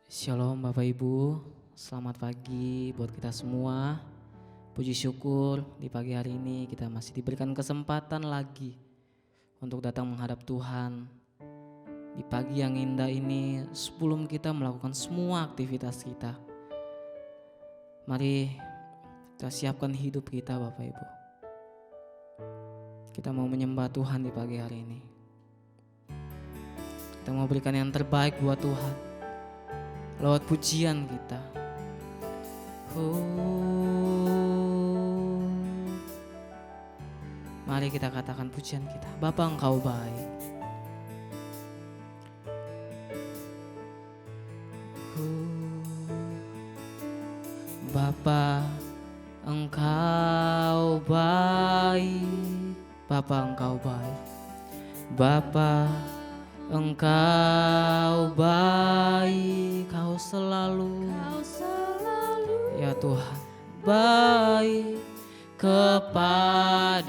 Shalom Bapak Ibu, selamat pagi buat kita semua. Puji syukur di pagi hari ini kita masih diberikan kesempatan lagi untuk datang menghadap Tuhan. Di pagi yang indah ini sebelum kita melakukan semua aktivitas kita, mari kita siapkan hidup kita Bapak Ibu. Kita mau menyembah Tuhan di pagi hari ini. Kita mau berikan yang terbaik buat Tuhan lewat pujian kita. Mari kita katakan pujian kita. Bapa, Engkau baik. Bapa, Engkau baik. Bapa, Engkau baik. Bapa, Engkau baik, Kau selalu, ya Tuhan, baik kepadaku.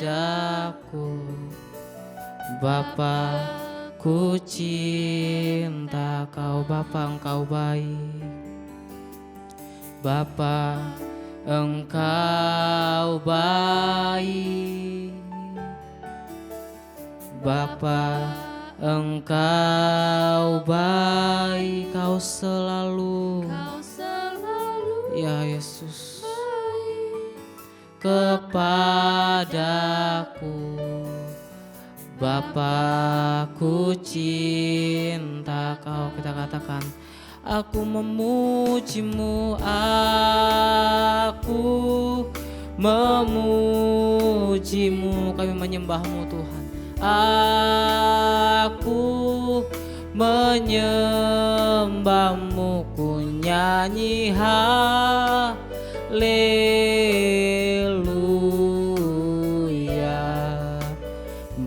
Bapa, ku cinta Kau. Bapa, Engkau baik. Bapa, Engkau baik. Bapa, Engkau baik, Kau selalu, ya Yesus, kepadaku. Bapa, ku cinta Kau. Kita katakan, aku memuji-Mu, aku memuji-Mu. Kami menyembah-Mu Tuhan. Aku menyembah-Mu, ku nyanyi haleluya.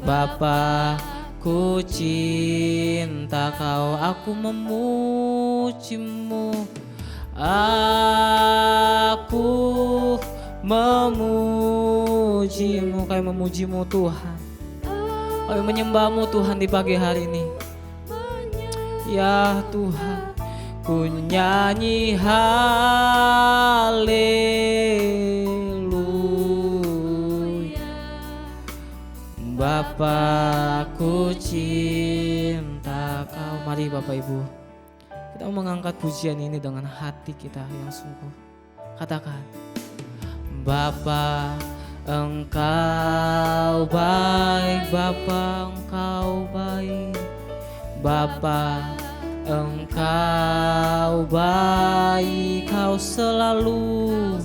Bapa, ku cinta Kau, aku memuji-Mu, aku memuji-Mu. Kami memuji-Mu Tuhan. Kami menyembah-Mu Tuhan di pagi hari ini. Ya Tuhan, ku nyanyi haleluya. Bapa, ku cinta Kau. Mari Bapak Ibu, kita mengangkat pujian ini dengan hati kita yang sungguh. Katakan, Bapa, Engkau baik. Bapa, Engkau baik. Bapa, Engkau baik, Kau selalu,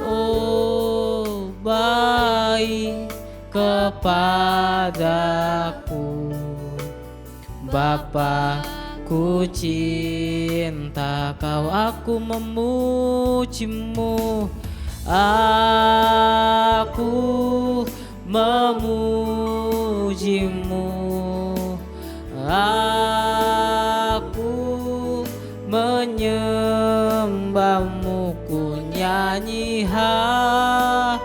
oh baik kepadaku. Bapa, ku cinta Kau, aku memuji-Mu, aku memuji-Mu, aku menyembah-Mu, ku nyanyi haleluya.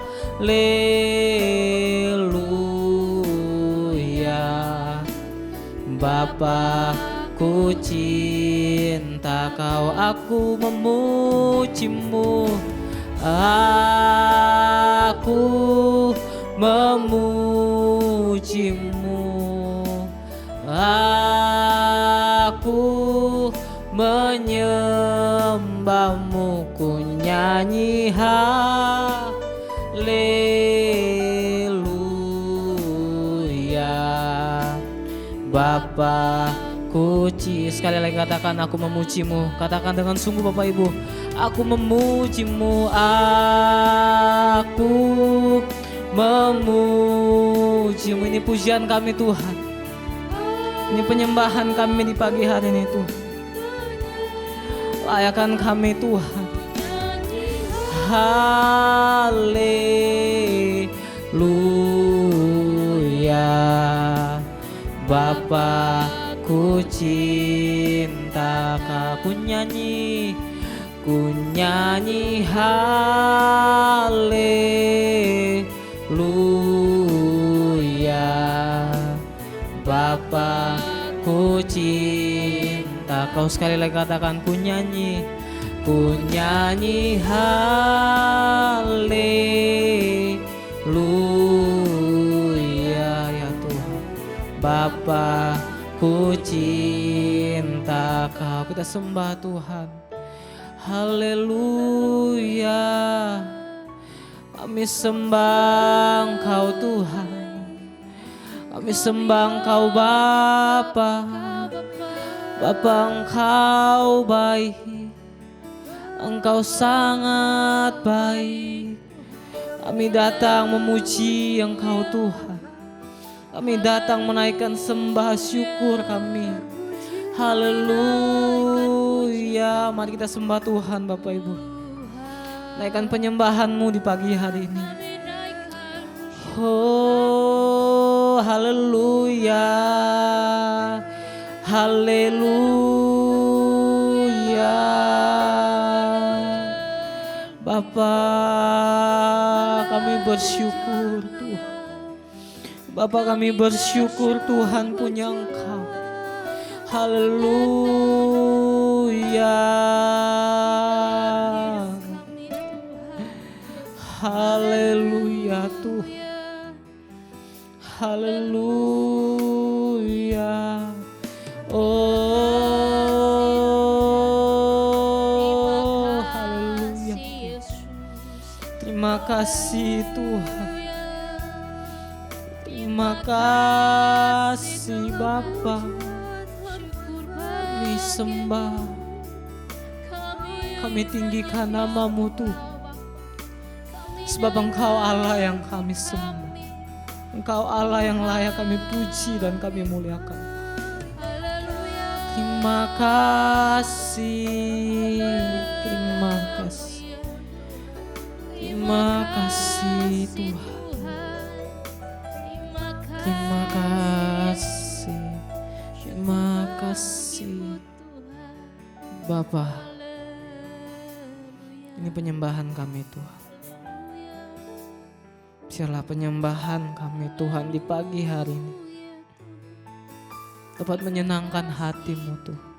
Bapa, ku cinta Kau, aku memuji-Mu, aku memuji-Mu, aku menyembah-Mu, ku nyanyi haleluya. Bapa, ku sekali lagi katakan, aku memuji-Mu. Katakan dengan sungguh Bapak Ibu, aku memuji-Mu, aku memuji-Mu. Ini pujian kami Tuhan, ini penyembahan kami di pagi hari ini Tuhan. Layakan kami Tuhan. Haleluya. Bapa, ku cinta Kau, ku nyanyi haleluya. Bapa, ku cinta cinta Kau. Sekali lagi katakan, ku nyanyi haleluya ya Tuhan. Bapa, ku cinta Kau. Kita sembah Tuhan. Haleluya. Kami sembah Engkau Tuhan. Kami sembah Engkau Bapa. Bapa, Engkau baik. Engkau sangat baik. Kami datang memuji Engkau Tuhan. Kami datang menaikkan sembah syukur kami. Haleluya. Mari kita sembah Tuhan Bapak Ibu. Naikkan penyembahan-Mu di pagi hari ini. Oh, haleluya. Haleluya. Bapa, kami bersyukur Tuhan. Bapa, kami bersyukur Tuhan punya Engkau. Haleluya. Haleluya Tuhan. Haleluya. Oh, haleluya. Terima kasih Tuhan. Terima kasih Bapa. Kami sembah. Kami tinggikan nama-Mu Tuhan. Sebab Engkau Allah yang kami sembah. Engkau Allah yang layak kami puji dan kami muliakan. Terima kasih. Terima kasih. Terima kasih Tuhan. Terima kasih. Terima kasih Bapa. Ini penyembahan kami Tuhan. Biarlah penyembahan kami Tuhan di pagi hari ini dapat menyenangkan hati-Mu Tuhan.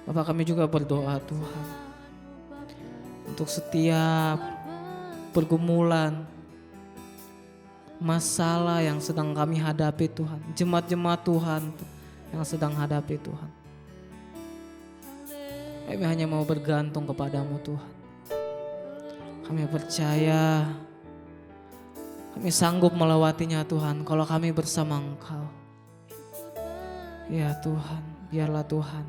Bapak, kami juga berdoa Tuhan untuk setiap pergumulan, masalah yang sedang kami hadapi Tuhan. Jemaat-jemaat Tuhan yang sedang hadapi Tuhan. Kami hanya mau bergantung kepadamu Tuhan. Kami percaya kami sanggup melewatinya Tuhan kalau kami bersama Engkau. Ya Tuhan, biarlah Tuhan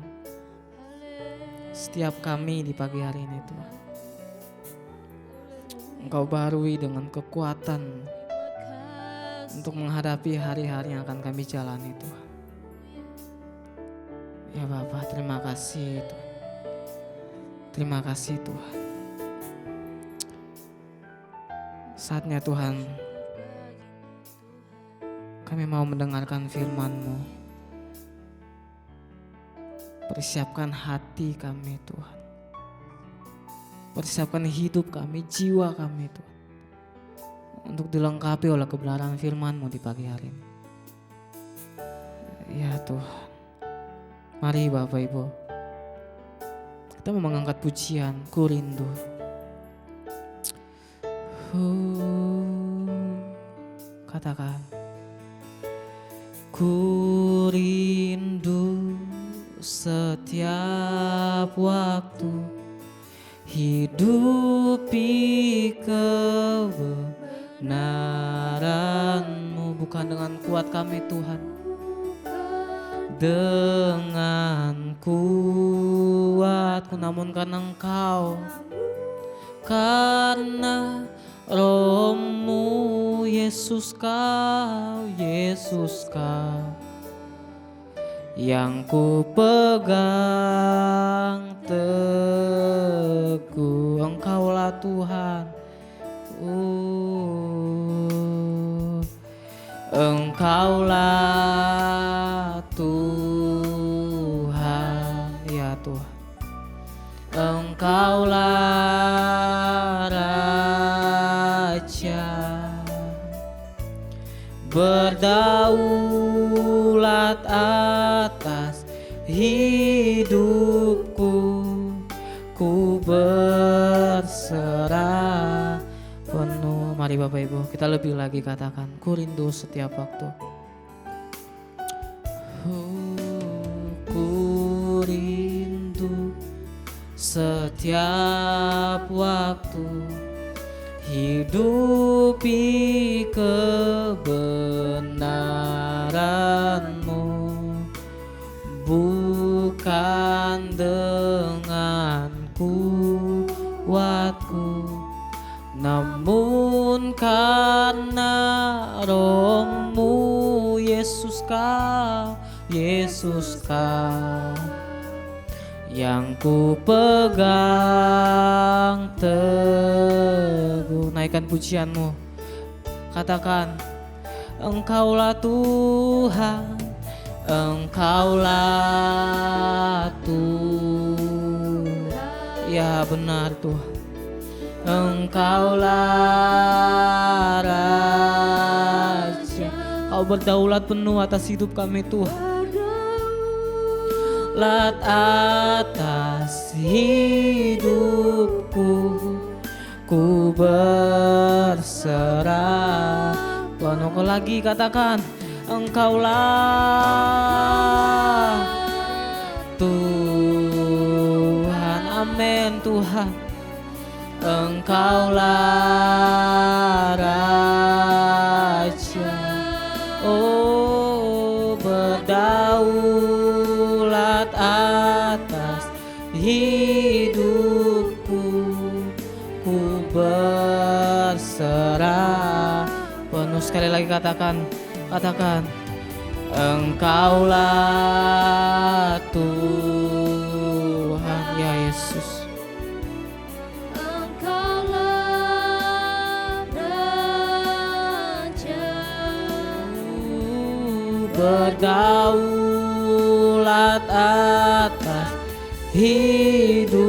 setiap kami di pagi hari ini Tuhan, Engkau barui dengan kekuatan untuk menghadapi hari-hari yang akan kami jalani Tuhan. Ya Bapa, terima kasih Tuhan. Terima kasih Tuhan. Saatnya Tuhan kami mau mendengarkan firman-Mu. Persiapkan hati kami Tuhan. Persiapkan hidup kami, jiwa kami Tuhan. Untuk dilengkapi oleh kebenaran firman-Mu di pagi hari ini. Ya Tuhan. Mari Bapak Ibu. Kita mau mengangkat pujian, Ku Rindu. Katakan. Ku rindu setiap waktu hidupi kebenaran-Mu. Bukan dengan kuat kami Tuhan, dengan kuatku, namun karena Engkau, karena Roh-Mu Yesus Kau, Yesus Kau yang ku pegang teguh. Engkaulah Tuhan, Engkaulah Tuhan, ya Tuhan. Engkaulah Raja, berdaulat atas hidupku, ku berserah penuh. Mari Bapak Ibu, kita lebih lagi katakan, ku rindu setiap waktu. Ku rindu setiap waktu, hidupi kebenaran-Mu, bukan dengan kuatku, namun karena Roh-Mu. Yesus Kau yang ku pegang teguh. Naikkan pujian-Mu, katakan, Engkaulah Tuhan, Engkaulah Tuhan. Ya benar Tuhan, Engkaulah Raja. Kau berdaulat penuh atas hidup kami Tuhan. Lat atas hidupku, ku berserah penuh. Kau lagi katakan, Engkaulah Tuhan. Amin Tuhan. Engkaulah Raja. Oh, berdaulat atas hidupku, ku berserah penuh. Sekali lagi katakan, Engkaulah Tuhan. Ya Yesus, berdaulat atas hidupku,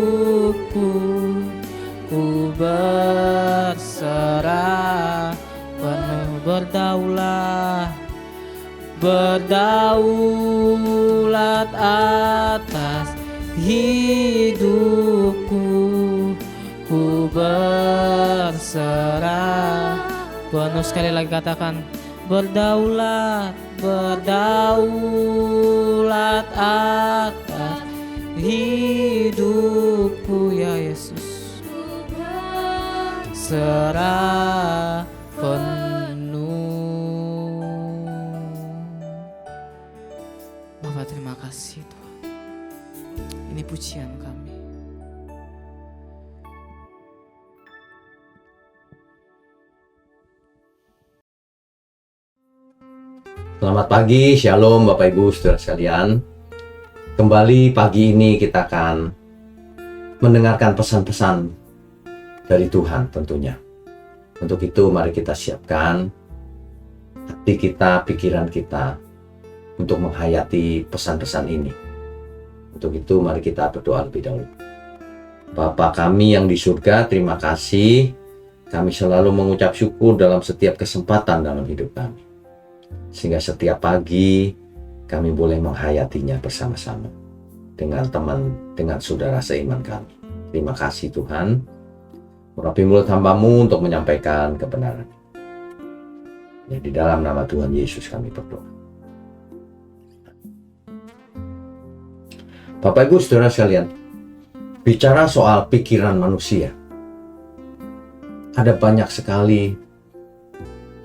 ku berserah penuh. Berdaulat atas hidupku, ku berserah penuh. Sekali lagi katakan, berdaulat atas hidupku. Ya Yesus, serah penuh. Bapak, terima kasih Tuhan. Ini pujian kami. Selamat pagi, Shalom Bapak Ibu Saudara sekalian. Kembali pagi ini kita akan mendengarkan pesan-pesan dari Tuhan tentunya. Untuk itu mari kita siapkan hati kita, pikiran kita untuk menghayati pesan-pesan ini. Untuk itu mari kita berdoa lebih dahulu. Bapa kami yang di surga, terima kasih. Kami selalu mengucap syukur dalam setiap kesempatan dalam hidup kami. Sehingga setiap pagi kami boleh menghayatinya bersama-sama dengan teman, dengan saudara seiman kami. Terima kasih Tuhan. Urapi mulut hamba-Mu untuk menyampaikan kebenaran. Ya, di dalam nama Tuhan Yesus kami berdoa. Bapak Ibu Saudara sekalian, bicara soal pikiran manusia, ada banyak sekali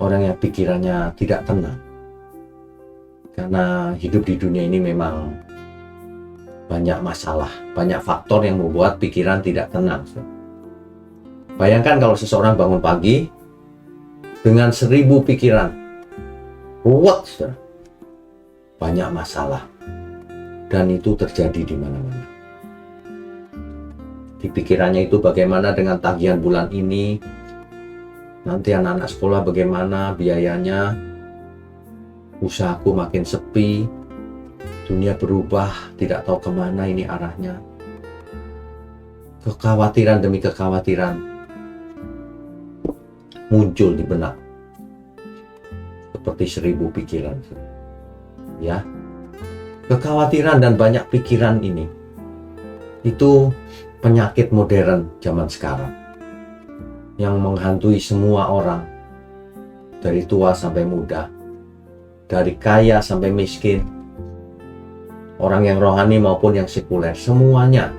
orang yang pikirannya tidak tenang. Karena hidup di dunia ini memang banyak masalah, banyak faktor yang membuat pikiran tidak tenang. Bayangkan kalau seseorang bangun pagi dengan 1000 pikiran, ruwet, banyak masalah, dan itu terjadi di mana-mana. Di pikirannya itu bagaimana dengan tagihan bulan ini, nanti anak-anak sekolah bagaimana biayanya, usahaku makin sepi, dunia berubah, tidak tahu kemana ini arahnya. Kekhawatiran demi kekhawatiran muncul di benak, seperti 1000 pikiran. Ya, Kekhawatiran dan banyak pikiran ini itu penyakit modern zaman sekarang yang menghantui semua orang, dari tua sampai muda, dari kaya sampai miskin, orang yang rohani maupun yang sekuler, semuanya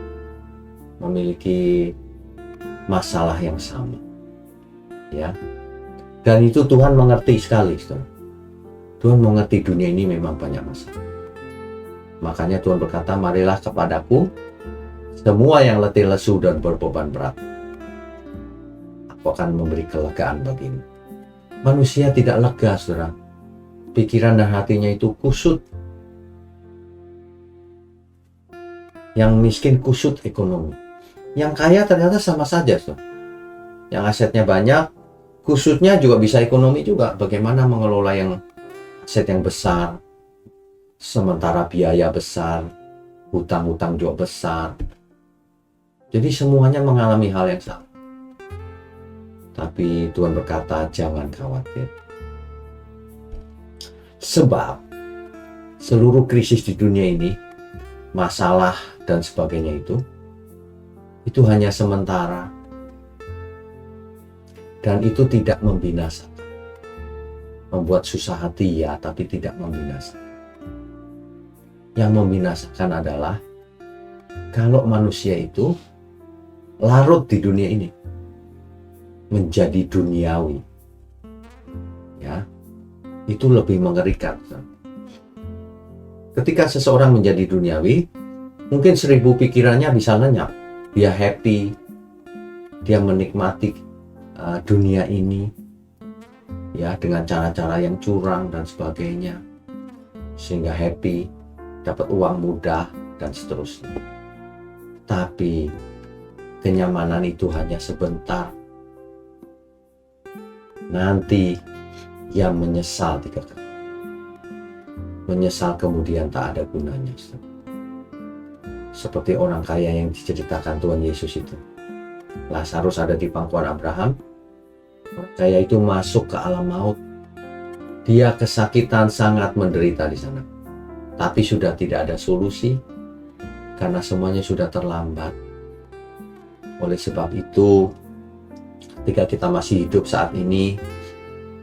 memiliki masalah yang sama, ya. Dan itu Tuhan mengerti sekali, saudara. Tuhan mengerti dunia ini memang banyak masalah. Makanya Tuhan berkata, marilah kepadaku semua yang letih lesu dan berbeban berat, aku akan memberi kelegaan bagimu. Manusia tidak lega, saudara. Pikiran dan hatinya itu kusut. Yang miskin kusut ekonomi. Yang kaya ternyata sama saja, saudara. Yang asetnya banyak, kusutnya juga bisa ekonomi juga. Bagaimana mengelola yang aset yang besar, sementara biaya besar, hutang-hutang juga besar. Jadi semuanya mengalami hal yang sama. Tapi Tuhan berkata, jangan khawatir. Sebab seluruh krisis di dunia ini, masalah dan sebagainya itu hanya sementara. Dan itu tidak membinasakan. Membuat susah hati ya, tapi tidak membinasakan. Yang membinasakan adalah kalau manusia itu larut di dunia ini, menjadi duniawi, ya, itu lebih mengerikan. Ketika seseorang menjadi duniawi, mungkin 1000 pikirannya bisa lenyap. Dia happy, dia menikmati dunia ini, ya, dengan cara-cara yang curang dan sebagainya, sehingga happy, dapat uang mudah dan seterusnya. Tapi kenyamanan itu hanya sebentar. Nanti ia menyesal 3 kali. Menyesal kemudian tak ada gunanya. Seperti orang kaya yang diceritakan Tuhan Yesus itu. Lazarus ada di pangkuan Abraham. Orang kaya itu masuk ke alam maut. Dia kesakitan, sangat menderita di sana. Tapi sudah tidak ada solusi karena semuanya sudah terlambat. Oleh sebab itu, ketika kita masih hidup saat ini,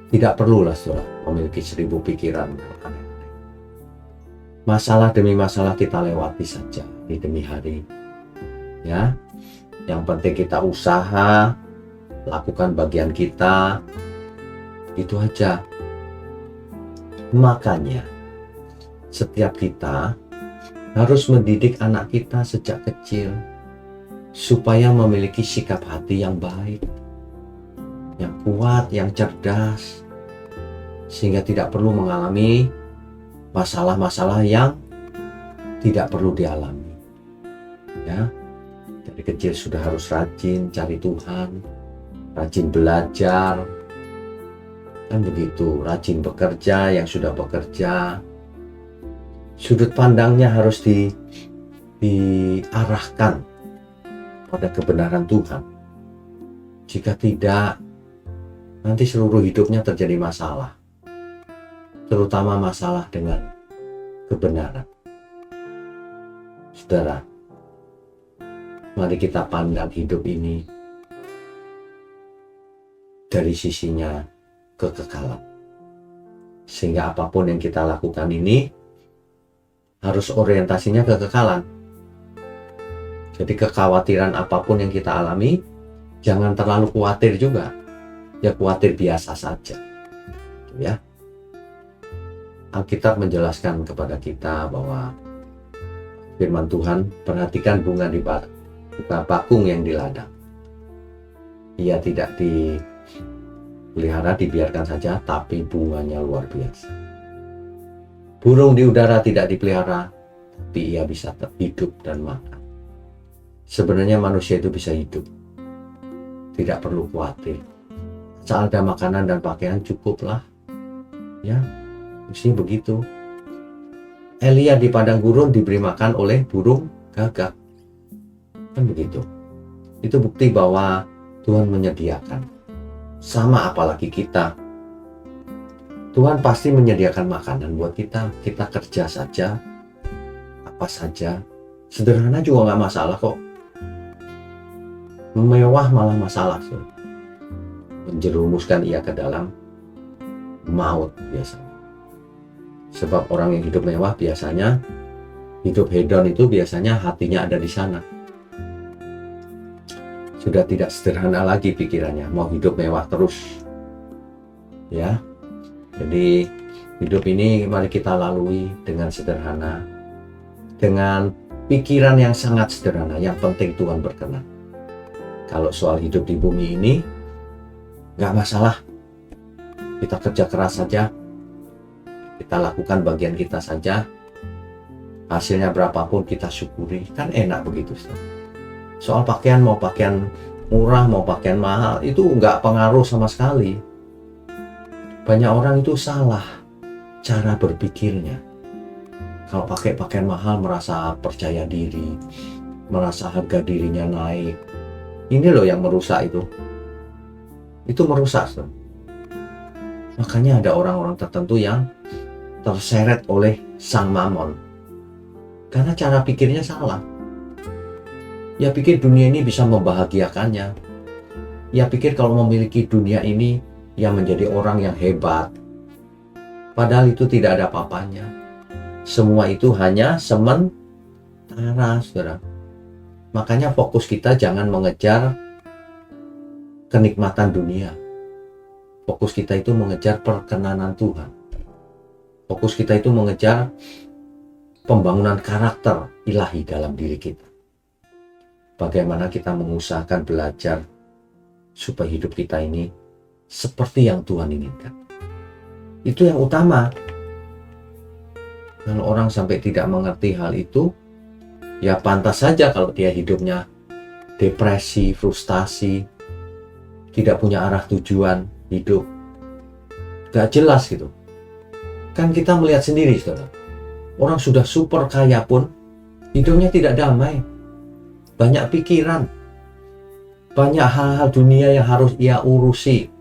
tidak perlulah, saudara, memiliki 1000 pikiran. Masalah demi masalah kita lewati saja di demi hari. Ya, yang penting kita usaha, lakukan bagian kita, itu aja. Makanya setiap kita harus mendidik anak kita sejak kecil supaya memiliki sikap hati yang baik, yang kuat, yang cerdas, sehingga tidak perlu mengalami masalah-masalah yang tidak perlu dialami. Ya, dari kecil sudah harus rajin cari Tuhan, rajin belajar, kan begitu, rajin bekerja, yang sudah bekerja, sudut pandangnya harus diarahkan pada kebenaran Tuhan. Jika tidak, nanti seluruh hidupnya terjadi masalah, terutama masalah dengan kebenaran. Saudara, mari kita pandang hidup ini dari sisinya kekekalan, sehingga apapun yang kita lakukan ini harus orientasinya kekekalan. Jadi kekhawatiran apapun yang kita alami, jangan terlalu khawatir juga. Ya khawatir biasa saja. Ya. Alkitab menjelaskan kepada kita bahwa firman Tuhan, perhatikan bunga di bakung yang di ladang. Ia tidak dipelihara, dibiarkan saja, tapi bunganya luar biasa. Burung di udara tidak dipelihara, tapi ia bisa hidup dan makan. Sebenarnya manusia itu bisa hidup, tidak perlu khawatir. Asal ada makanan dan pakaian cukuplah. Ya, mestinya begitu. Elia di padang gurun diberi makan oleh burung gagak. Kan begitu. Itu bukti bahwa Tuhan menyediakan. Sama apalagi kita. Tuhan pasti menyediakan makanan buat kita. Kita kerja saja, apa saja. Sederhana juga nggak masalah kok. Mewah malah masalah. Menjerumuskan ia ke dalam maut biasanya. Sebab orang yang hidup mewah biasanya, hidup hedon itu biasanya hatinya ada di sana. Sudah tidak sederhana lagi pikirannya, mau hidup mewah terus. Ya. Jadi hidup ini mari kita lalui dengan sederhana, dengan pikiran yang sangat sederhana, yang penting Tuhan berkenan. Kalau soal hidup di bumi ini, gak masalah. Kita kerja keras saja, kita lakukan bagian kita saja, hasilnya berapapun kita syukuri, kan enak begitu. Soal pakaian, mau pakaian murah, mau pakaian mahal, itu gak pengaruh sama sekali. Banyak orang itu salah cara berpikirnya. Kalau pakai pakaian mahal merasa percaya diri, merasa harga dirinya naik. Ini loh yang merusak itu. Itu merusak. Makanya ada orang-orang tertentu yang terseret oleh sang mamon. Karena cara pikirnya salah. Ya pikir dunia ini bisa membahagiakannya. Ya pikir kalau memiliki dunia ini, ya menjadi orang yang hebat. Padahal itu tidak ada apa-apanya. Semua itu hanya sementara, saudara. Makanya fokus kita jangan mengejar kenikmatan dunia. Fokus kita itu mengejar perkenanan Tuhan. Fokus kita itu mengejar pembangunan karakter ilahi dalam diri kita. Bagaimana kita mengusahakan belajar supaya hidup kita ini seperti yang Tuhan inginkan. Itu yang utama. Kalau orang sampai tidak mengerti hal itu, ya pantas saja kalau dia hidupnya depresi, frustasi, tidak punya arah tujuan hidup, gak jelas gitu. Kan kita melihat sendiri, saudara. Orang sudah super kaya pun hidupnya tidak damai, banyak pikiran, banyak hal-hal dunia yang harus ia urusi,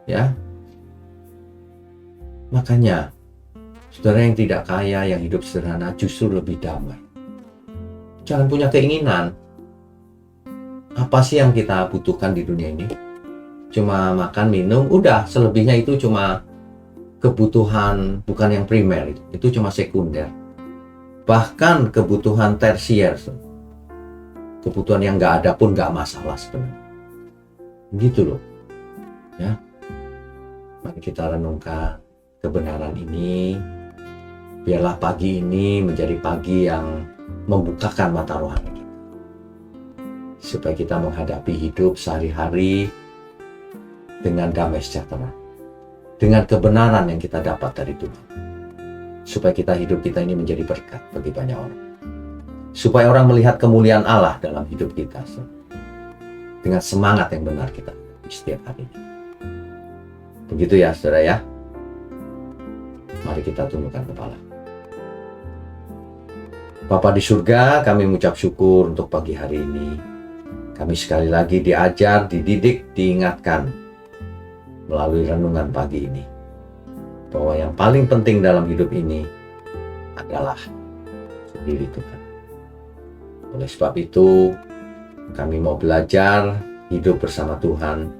ya. Makanya saudara yang tidak kaya, yang hidup sederhana justru lebih damai. Jangan punya keinginan. Apa sih yang kita butuhkan di dunia ini? Cuma makan, minum, udah. Selebihnya itu cuma kebutuhan, bukan yang primer. Itu cuma sekunder. Bahkan kebutuhan tersier. Kebutuhan yang nggak ada pun nggak masalah sebenarnya. Gitu loh. Ya. Mari kita renungkan kebenaran ini. Biarlah pagi ini menjadi pagi yang membukakan mata rohani kita. Supaya kita menghadapi hidup sehari-hari dengan damai sejahtera. Dengan kebenaran yang kita dapat dari Tuhan. Supaya hidup kita ini menjadi berkat bagi banyak orang. Supaya orang melihat kemuliaan Allah dalam hidup kita. Dengan semangat yang benar kita di setiap harinya. Begitu ya saudara ya. Mari kita tundukkan kepala. Bapa di surga, kami mengucap syukur untuk pagi hari ini. Kami sekali lagi diajar, dididik, diingatkan melalui renungan pagi ini. Bahwa yang paling penting dalam hidup ini adalah sendiri Tuhan. Oleh sebab itu, kami mau belajar hidup bersama Tuhan.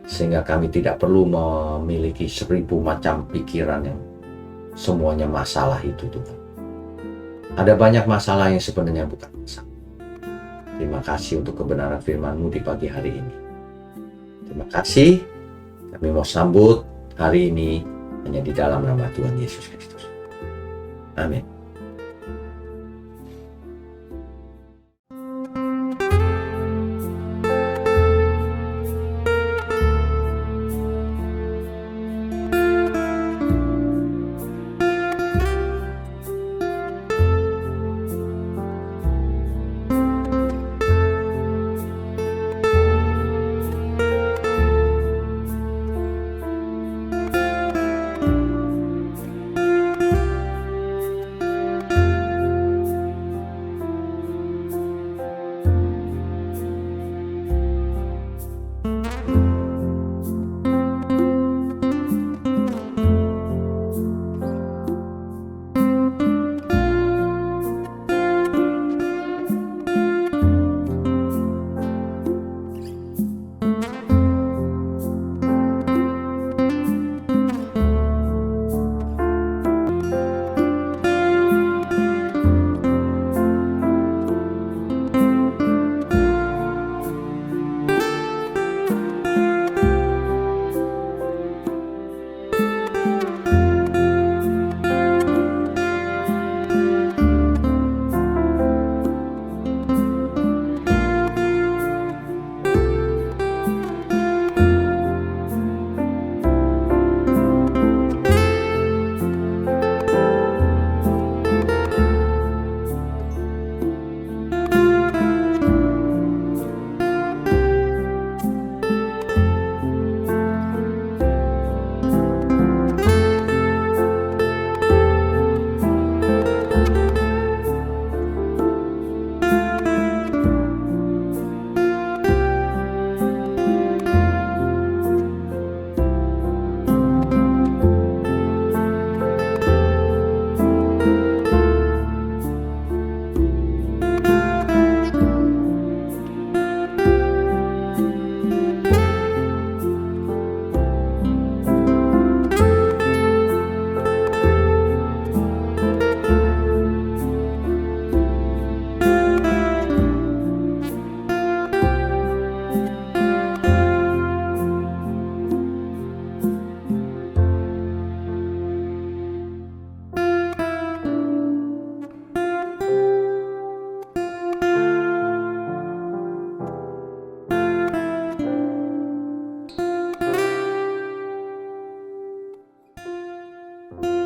Sehingga kami tidak perlu memiliki 1000 macam pikiran yang semuanya masalah itu Tuhan. Ada banyak masalah yang sebenarnya bukan masalah. Terima kasih untuk kebenaran firman-Mu di pagi hari ini. Terima kasih. Kami mau sambut hari ini hanya di dalam nama Tuhan Yesus Kristus. Amin. Tuhan.